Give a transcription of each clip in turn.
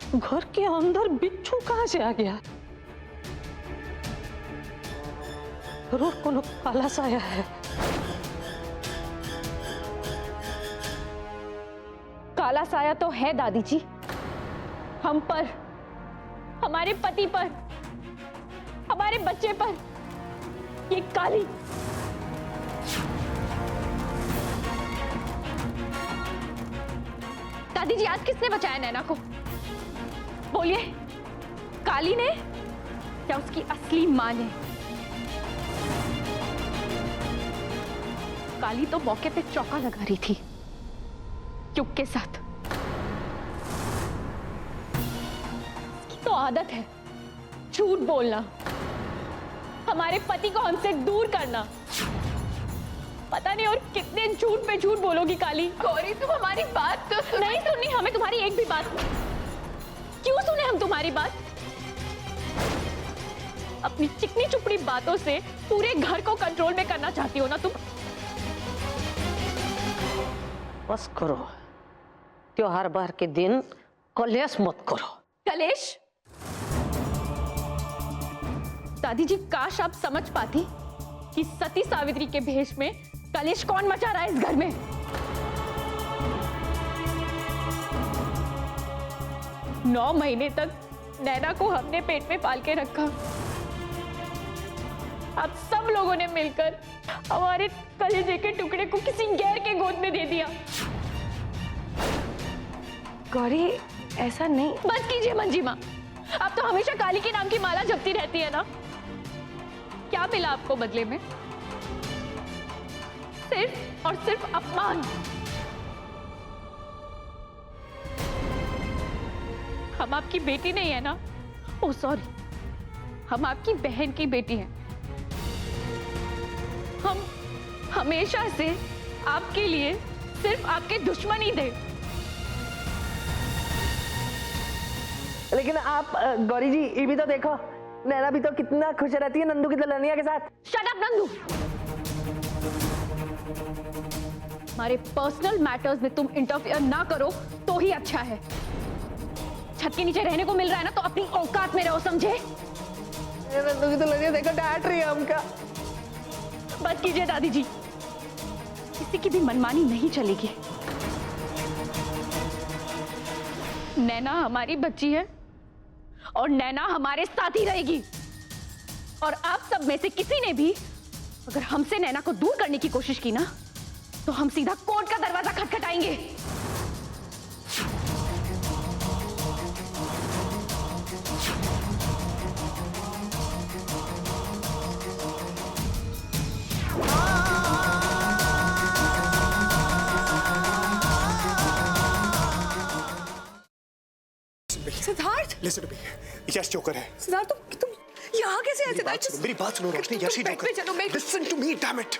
घर के अंदर बिच्छू कहाँ से आ गया? जरूर कोनो काला साया है। काला साया तो है दादी जी, हम पर, हमारे पति पर, हमारे बच्चे पर। ये काली दादी जी, आज किसने बचाया नैना को? बोलिए, काली ने या उसकी असली मां ने? काली तो मौके पे चौका लगा रही थी युग के साथ। इसकी तो आदत है झूठ बोलना, हमारे पति को हमसे दूर करना। पता नहीं और कितने झूठ पे झूठ बोलोगी काली। गौरी, तुम हमारी बात तो सुनो। नहीं सुननी हमें तुम्हारी एक भी बात। क्यों सुने हम तुम्हारी बात? अपनी चिकनी चुपड़ी बातों से पूरे घर को कंट्रोल में करना चाहती हो ना तुम? बस करो, त्योहार बार के दिन कलेश मत करो। कलेश? दादी जी, काश आप समझ पाती कि सती सावित्री के भेष में कलेश कौन मचा रहा है इस घर में। 9 महीने तक नैना को हमने पेट में पाल के रखा। आप सब लोगों ने मिलकर हमारे कलेजे के टुकड़े को किसी गैर के गोद में दे दिया। गौरी, ऐसा नहीं। बस कीजिए मंजी माँ, आप तो हमेशा काली के नाम की माला जपती रहती है ना। क्या मिला आपको बदले में? सिर्फ और सिर्फ अपमान। हम आपकी बेटी नहीं है ना? ओह सॉरी, हम आपकी बहन की बेटी हैं। हम हमेशा से आपके लिए सिर्फ आपके दुश्मन ही थे। लेकिन आप गौरी जी, ये भी तो देखो, नैना भी तो कितना खुश रहती है नंदू की दुल्हनिया के साथ। Shut up Nandu. हमारे पर्सनल मैटर्स में तुम इंटरफियर ना करो तो ही अच्छा है। छत के नीचे रहने को मिल रहा है ना, तो अपनी औकात में रहो, समझे? नंदू की दुल्हनिया देखो डांट रही है हमका। बस कीजिए दादी जी, किसी की भी मनमानी नहीं चलेगी। नैना हमारी बच्ची है और नैना हमारे साथ ही रहेगी। और आप सब में से किसी ने भी अगर हमसे नैना को दूर करने की कोशिश की ना, तो हम सीधा कोर्ट का दरवाजा खटखटाएंगे। Siddharth, Listen to me. Yash joker है। सिद्धार्थ, तुम यहाँ कैसे आए? सिद्धार्थ, मेरी बात सुनो रोशनी, यश ही जोकर। चलो मैं। Listen to me, damn it.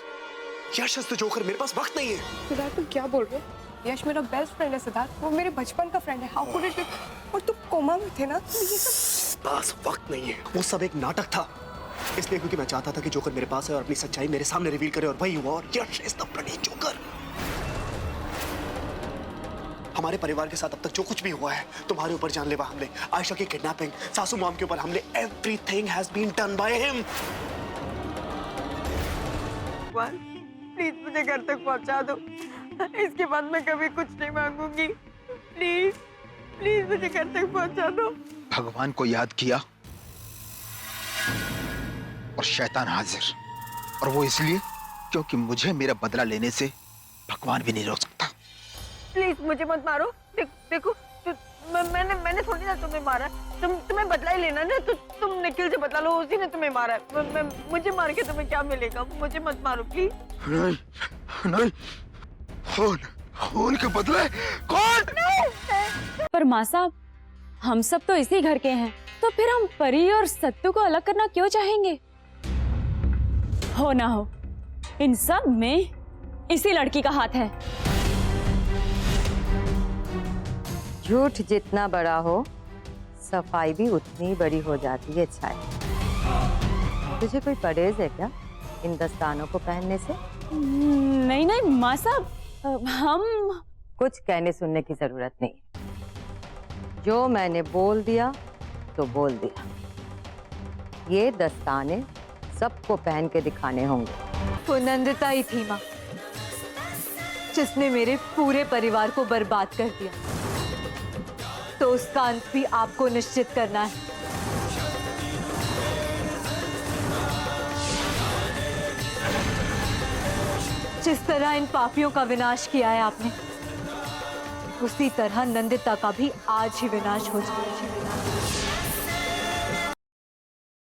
Yash is the joker, मेरे पास वक्त नहीं है। सिद्धार्थ, तुम क्या बोल रहे हो? यश मेरा बेस्ट फ्रेंड है सिद्धार्थ, वो मेरे बचपन का फ्रेंड है। How could it? और तुम कोमा में थे ना, तो ये सब। पास वक्त नहीं है, वो सब एक नाटक था। इसलिए क्योंकि मैं चाहता था कि जोकर मेरे पास है और अपनी सच्चाई मेरे सामने रिवील करे, और वही हुआ। और यश इज द ब्लडी जोकर। हमारे परिवार के साथ अब तक जो कुछ भी हुआ है, तुम्हारे ऊपर जानलेवा हमले, आयशा की किडनैपिंग, सासू मॉम के ऊपर हमले, everything has been done by him. Please मुझे घर तक पहुंचा दो, इसके बाद मैं कभी कुछ नहीं मांगूंगी। प्लीज प्लीज मुझे घर तक पहुंचा दो। भगवान को याद किया और शैतान हाजिर, और वो इसलिए क्योंकि मुझे मेरा बदला लेने से भगवान भी नहीं रोक सकता। प्लीज मुझे मत मारो। देखो मैंने थोड़ी ना तुम्हें मारा। तुम्हें बदला ही लेना ना, तो तुम निखिल से बदला लो, उसी ने तुम्हें मारा है। मुझे मार के तुम्हें क्या मिलेगा? मुझे मत मारो प्लीज। नहीं नहीं, खून के बदले कौन? पर माँ साहब, हम सब तो इसी घर के हैं, तो फिर हम परी और सत्तू को अलग करना क्यों चाहेंगे? हो ना हो, इन सब में इसी लड़की का हाथ है। झूठ जितना बड़ा हो, सफाई भी उतनी बड़ी हो जाती है। छाया, तुझे कोई परहेज है क्या इन दस्तानों को पहनने से? नहीं नहीं माँ साहब, हम कुछ कहने सुनने की जरूरत नहीं। जो मैंने बोल दिया तो बोल दिया। ये दस्ताने सबको पहन के दिखाने होंगे। वो नंदिता ही थी माँ, जिसने मेरे पूरे परिवार को बर्बाद कर दिया। तो उसका अंत भी आपको निश्चित करना है। जिस तरह इन पापियों का विनाश किया है आपने, उसी तरह नंदिता का भी आज ही विनाश हो जाए।